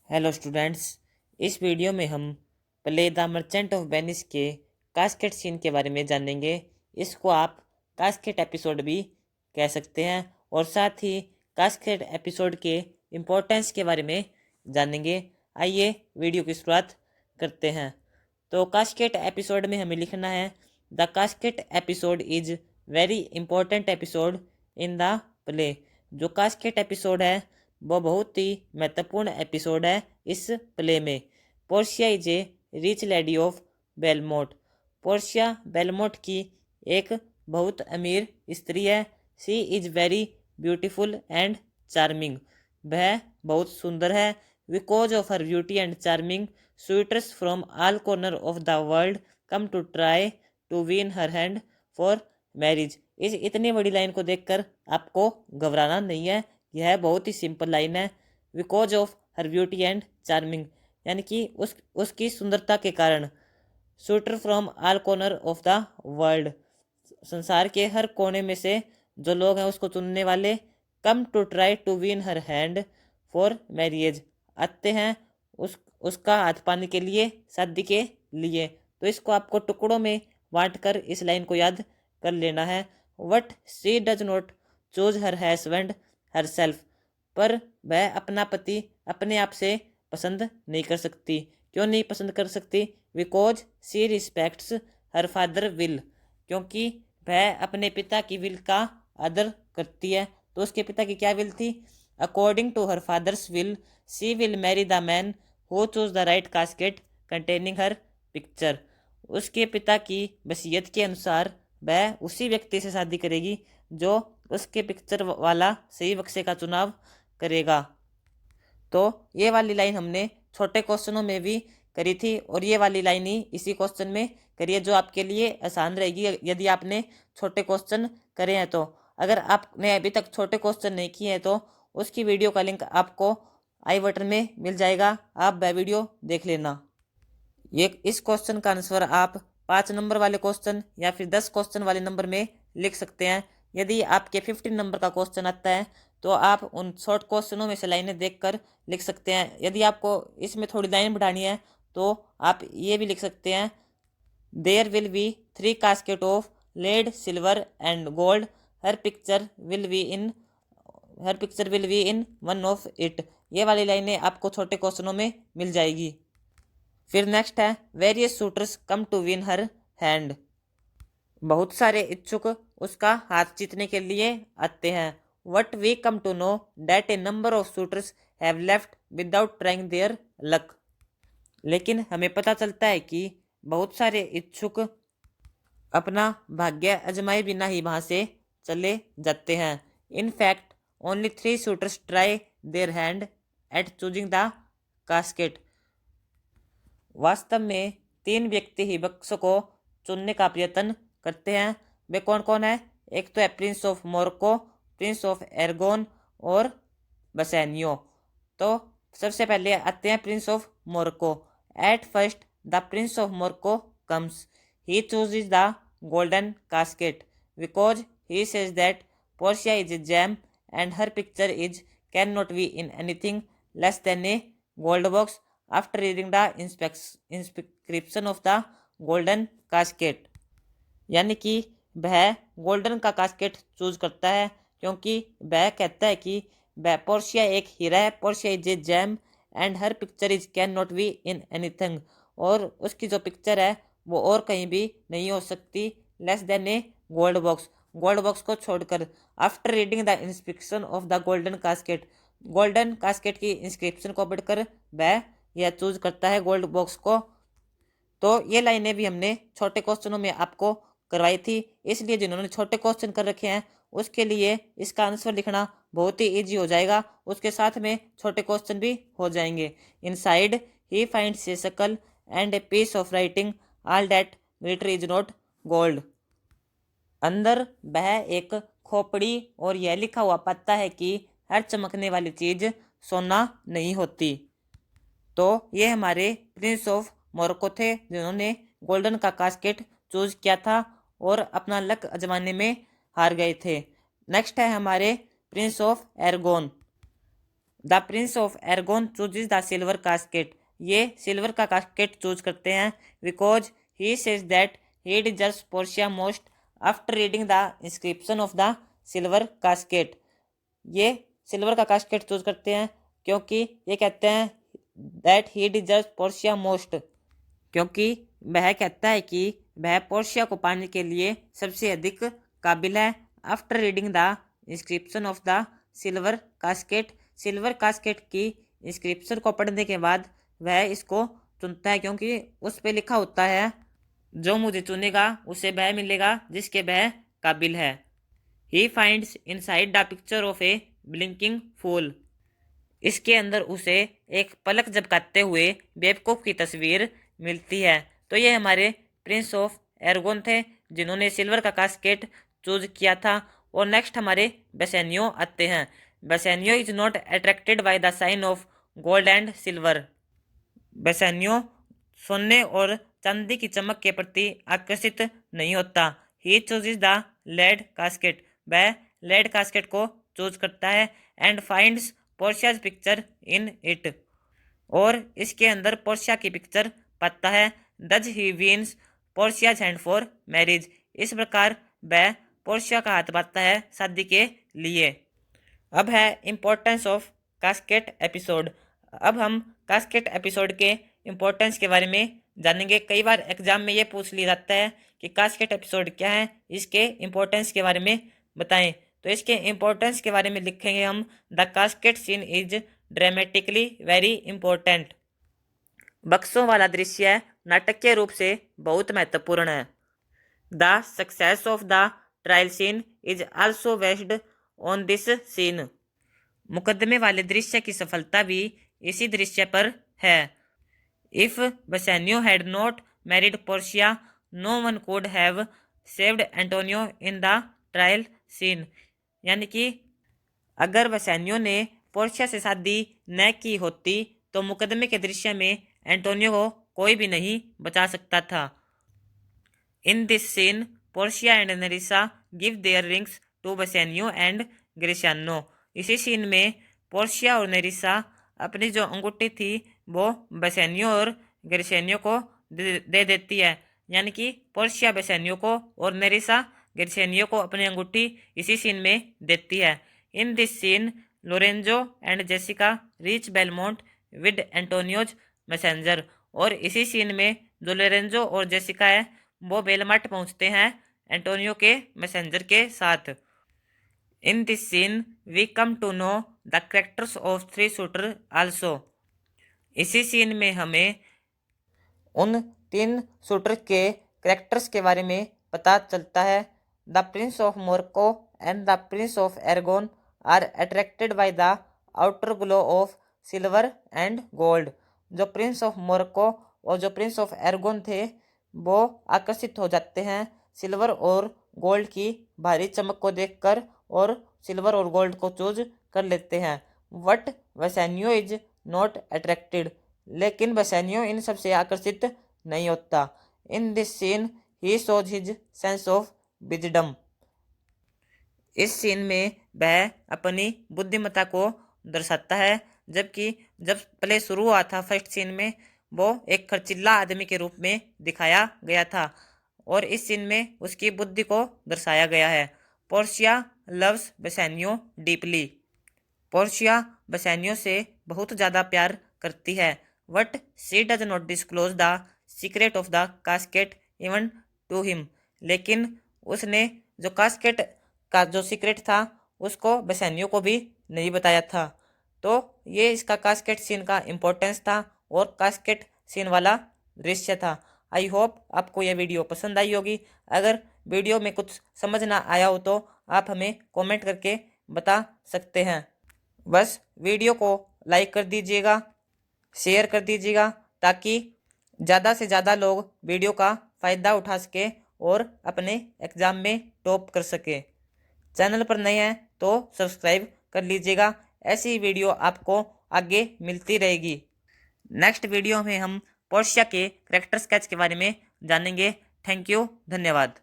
Hello students. इस video में हम play the merchant of Venice के कास्केट सीन के बारे में जानेंगे। इसको आप कास्केट एपिसोड भी कह सकते हैं और साथ ही कास्केट एपिसोड के इम्पोर्टेंस के बारे में जानेंगे। आइए वीडियो की शुरुआत करते हैं। तो कास्केट एपिसोड में हमें लिखना है the casket episode is very important episode in the play. जो कास्केट एपिसोड है वो बहुत ही महत्वपूर्ण एपिसोड है इस प्ले में। Portia is a rich lady of Belmont. Portia Belmont की एक बहुत अमीर स्त्री है। She is very beautiful and charming. वह बहुत सुंदर है। Because of her beauty and charming suitors from all corner of the world come to try to win her hand for marriage. इस इतनी बड़ी लाइन को देखकर आपको घबराना नहीं है। यह बहुत ही सिंपल लाइन है। Because of her beauty and charming यानी कि उसकी सुंदरता के कारण। Shooter from all corner of the world, संसार के हर कोने में से जो लोग हैं उसको चुनने वाले। Come to try to win her hand for marriage, आते हैं उसका हाथ पाने के लिए, शादी के लिए। तो इसको आपको टुकड़ों में बांट कर इस लाइन को याद कर लेना है। What she does not choose her husband herself. पर वह अपना पति अपने आप से पसंद नहीं कर सकती। क्यों नहीं पसंद कर सकती? Because she respects her father will. क्योंकि वह अपने पिता की विल का आदर करती है। तो उसके पिता की क्या विल थी? According to her father's will she will marry the man who choose the right casket containing her picture. उसके पिता की वसीयत के अनुसार वह उसी व्यक्ति से शादी करेगी जो उसके पिक्चर वाला सही बक्से का चुनाव करेगा। तो ये वाली लाइन हमने छोटे क्वेश्चनों में भी करी थी और ये वाली लाइन ही इसी क्वेश्चन में करिए, जो आपके लिए आसान रहेगी यदि आपने छोटे क्वेश्चन करे हैं। तो अगर आपने अभी तक छोटे क्वेश्चन नहीं किए हैं तो उसकी वीडियो का लिंक आपको आई बटन में मिल जाएगा, आप वह वीडियो देख लेना। ये इस क्वेश्चन का आंसर आप 5 नंबर वाले क्वेश्चन या फिर 10 क्वेश्चन वाले नंबर में लिख सकते हैं। यदि आपके 15 नंबर का क्वेश्चन आता है तो आप उन शॉर्ट क्वेश्चनों में से लाइनें देखकर लिख सकते हैं। यदि आपको इसमें थोड़ी लाइन बढ़ानी है तो आप ये भी लिख सकते हैं, there will be 3 casket of lead silver and gold, her picture will be in one of it. ये वाली लाइनें आपको छोटे क्वेश्चनों में मिल जाएगी। फिर नेक्स्ट है, various suitors come to win her hand. बहुत सारे इच्छुक उसका हाथ जीतने के लिए आते हैं। What we come to know that a number of suitors have left without trying their luck. लेकिन हमें पता चलता है कि बहुत सारे इच्छुक अपना भाग्य अजमाए बिना ही वहां से चले जाते हैं। In fact only 3 shooters try their hand eight choosing the casket. वास्तव में 3 व्यक्ति ही बक्स को चुनने का प्रयत्न करते हैं। वे कौन कौन है? एक तो है prince of Morocco, prince of Aragon और बसैनियो। तो सबसे पहले आते हैं prince of Morocco. At first the prince of Morocco comes. He chooses the golden casket because he says that Portia is a gem and her picture is can not be in anything less than a gold box after reading the inscription of the golden casket. यानी कि वह golden का casket choose करता है क्योंकि वह कहता है कि वह पोर्शिया एक हीरा है, Portia is a gem and her picture is can not be in anything, और उसकी जो पिक्चर है वो और कहीं भी नहीं हो सकती less than a gold box, gold box को छोड़कर। After reading the inscription of the golden casket की इंस्क्रिप्शन को पढ़कर वह यह चूज करता है गोल्ड बॉक्स को। तो ये लाइनें भी हमने छोटे क्वेश्चनों में आपको करवाई थी, इसलिए जिन्होंने छोटे क्वेश्चन कर रखे हैं उसके लिए इसका आंसर लिखना बहुत ही इजी हो जाएगा। उसके साथ में छोटे क्वेश्चन भी हो जाएंगे। Inside he finds a skull and a piece of writing all that glitter is not gold. अंदर वह एक खोपड़ी और यह लिखा हुआ पाता है कि हर चमकने वाली चीज सोना नहीं होती। तो ये हमारे प्रिंस ऑफ मोरक्को थे जिन्होंने गोल्डन का कास्केट चूज किया था और अपना लक आजमाने में हार गए थे। नेक्स्ट है हमारे prince of Aragon. The prince of Aragon chooses the silver casket. ये सिल्वर का कास्केट चूज करते हैं because he says that he deserves Portia most after reading the inscription of the silver casket. ये silver का casket choose करते हैं क्योंकि ये कहते हैं that he deserves Portia most, क्योंकि वह कहता है कि वह पोर्शिया को पाने के लिए सबसे अधिक काबिल है। After reading the inscription of the silver casket, silver casket की इंस्क्रिप्शन को पढ़ने के बाद वह इसको चुनता है क्योंकि उस पे लिखा होता है जो मुझे चुनेगा उसे वह मिलेगा जिसके वह काबिल है। He finds inside the picture of a blinking fool. इसके अंदर उसे एक पलक झपकाते हुए बेवकूफ की तस्वीर मिलती है। तो ये हमारे प्रिंस ऑफ एर्गोन थे जिन्होंने सिल्वर का कास्केट चूज किया था। और नेक्स्ट हमारे बेसेनियो आते हैं। Bassanio is not attracted by the sign of gold and silver. Bassanio सोने और चांदी की चमक के प्रति आकर्षित नहीं होता। He chooses the lead casket, वह लेड कास्केट को चूज करता है and finds Portia's picture in it, और इसके अंदर पोर्शिया की पिक्चर पाता है। Thus he wins Portia's hand for marriage, इस प्रकार वह पोर्शिया का हाथ पाता है शादी के लिए। अब है इम्पोर्टेंस ऑफ कास्केट एपिसोड। अब हम कास्केट एपिसोड के इम्पोर्टेंस के बारे में जानेंगे। कई बार एग्जाम में ये पूछ लिया जाता है कि कास्केट एपिसोड क्या है, इसके इम्पोर्टेंस के बारे में बताएं। तो इसके इम्पोर्टेंस के बारे में लिखेंगे हम, the casket scene is dramatically very important. बक्सों वाला दृश्य नाटकीय रूप से बहुत महत्वपूर्ण है। The success of the trial scene is also based on this scene, मुकदमे वाले दृश्य की सफलता भी इसी दृश्य पर है। If Bassanio had not married Portia no one could have saved Antonio in the trial scene, यानी कि अगर बेसेनियो ने पोर्शिया से शादी न की होती तो मुकदमे के दृश्य में एंटोनियो को कोई भी नहीं बचा सकता था। In this scene Portia and Nerissa give their rings to Bassanio and Gratiano. इसी सीन में पोर्शिया और नेरिसा अपनी जो अंगूठी थी वो बेसेनियो और ग्रेसियानो को दे देती है, यानी कि पोर्शिया बेसेनियो को और नेरिसा ग्रेसियानो को अपनी अंगूठी इसी सीन में देती है। In this scene Lorenzo and Jessica reach Belmont with Antonio's messenger, और इसी सीन में जो लोरेंजो और जेसिका है वो बेलमार्ट पहुंचते हैं एंटोनियो के मैसेंजर के साथ। In this scene we come to know the characters of three suitor also. इसी सीन में हमें उन तीन शूटर के कैरेक्टर्स के बारे में पता चलता है। The prince of Morocco and the prince of Aragon are attracted by the outer glow of silver and gold. जो प्रिंस ऑफ मोरक्को और जो प्रिंस ऑफ एर्गोन थे वो आकर्षित हो जाते हैं सिल्वर और गोल्ड की भारी चमक को देखकर और सिल्वर और गोल्ड को चूज कर लेते हैं। But Bassanio is not attracted, लेकिन बेसेनियो इन सबसे आकर्षित नहीं होता। In this scene he shows his sense of wisdom. इस सीन में वह अपनी बुद्धिमत्ता को दर्शाता है, जबकि जब प्ले शुरू हुआ था फर्स्ट सीन में वो एक खर्चिल्ला आदमी के रूप में दिखाया गया था और इस सीन में उसकी बुद्धि को दर्शाया गया है। Portia loves Bassanio deeply. Portia Bassanio से बहुत ज़्यादा प्यार करती है। But she does not disclose the secret of the casket even to him, लेकिन उसने जो कास्केट का जो सीक्रेट था उसको बेसेनियो को भी नहीं बताया था। तो ये इसका कास्केट सीन का इम्पोर्टेंस था और कास्केट सीन वाला दृश्य था। आई होप आपको यह वीडियो पसंद आई होगी। अगर वीडियो में कुछ समझ ना आया हो तो आप हमें कमेंट करके बता सकते हैं। बस वीडियो को लाइक कर दीजिएगा, शेयर कर दीजिएगा ताकि ज़्यादा से ज़्यादा लोग वीडियो का फ़ायदा उठा सके और अपने एग्ज़ाम में टॉप कर सके। चैनल पर नए हैं तो सब्सक्राइब कर लीजिएगा, ऐसी वीडियो आपको आगे मिलती रहेगी। नेक्स्ट वीडियो में हम पोर्शिया के कैरेक्टर स्केच के बारे में जानेंगे। थैंक यू, धन्यवाद।